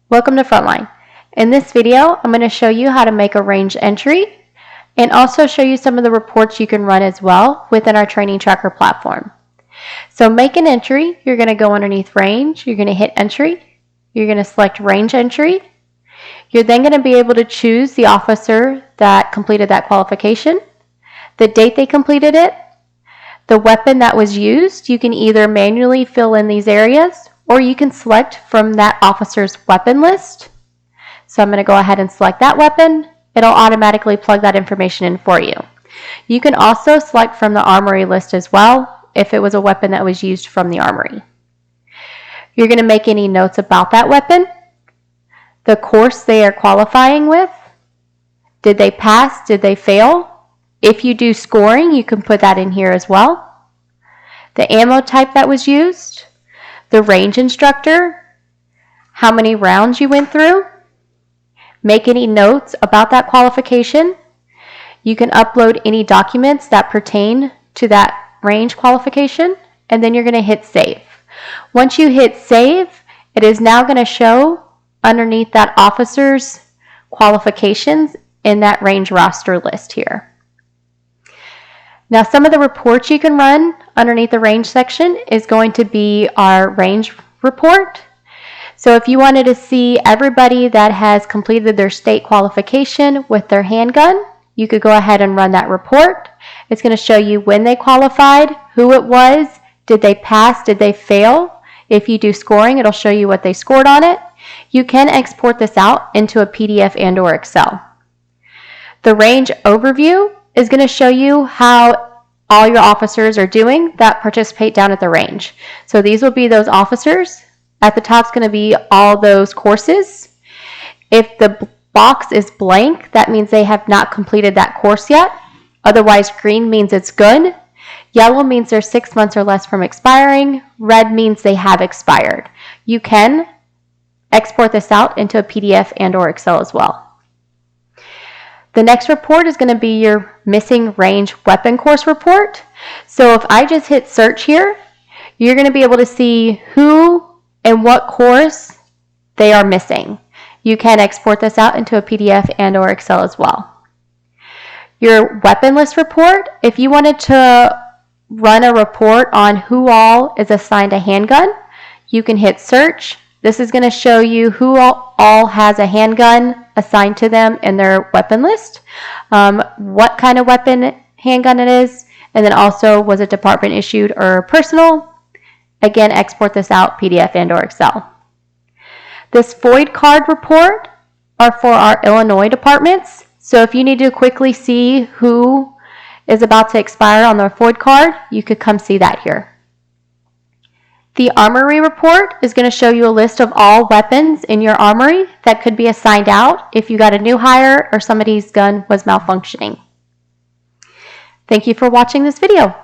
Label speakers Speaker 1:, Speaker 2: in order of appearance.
Speaker 1: Welcome to Frontline. In this video, I'm going to show you how to make a range entry and also show you some of the reports you can run as well within our training tracker platform. So make an entry, you're going to go underneath range, you're going to hit entry, you're going to select range entry. You're then going to be able to choose the officer that completed that qualification, the date they completed it, the weapon that was used. You can either manually fill in these areas or you can select from that officer's weapon list. So I'm going to go ahead and select that weapon. It'll automatically plug that information in for you. You can also select from the armory list as well if it was a weapon that was used from the armory. You're going to make any notes about that weapon, the course they are qualifying with, did they pass, did they fail? If you do scoring, you can put that in here as well. The ammo type that was used, the range instructor, how many rounds you went through, make any notes about that qualification. You can upload any documents that pertain to that range qualification, and then you're going to hit save. Once you hit save, it is now going to show underneath that officer's qualifications in that range roster list here. Now, some of the reports you can run underneath the range section is going to be our range report. So if you wanted to see everybody that has completed their state qualification with their handgun, you could go ahead and run that report. It's going to show you when they qualified, who it was, did they pass, did they fail. If you do scoring, it'll show you what they scored on it. You can export this out into a PDF and/or Excel. The range overview is going to show you how all your officers are doing that participate down at the range. So these will be those officers. At the top is going to be all those courses. If the box is blank, that means they have not completed that course yet. Otherwise, green means it's good. Yellow means they're 6 months or less from expiring. Red means they have expired. You can export this out into a PDF and/or Excel as well. The next report is going to be your missing range weapon course report. So if I just hit search here, you're going to be able to see who and what course they are missing. You can export this out into a PDF and/or Excel as well. Your weapon list report, if you wanted to run a report on who all is assigned a handgun, you can hit search. This is going to show you who all has a handgun assigned to them in their weapon list, what kind of weapon handgun it is, and then also was it department issued or personal. Again, export this out PDF and/or Excel. This FOID card report are for our Illinois departments. So if you need to quickly see who is about to expire on their FOID card, you could come see that here. The armory report is going to show you a list of all weapons in your armory that could be assigned out if you got a new hire or somebody's gun was malfunctioning. Thank you for watching this video.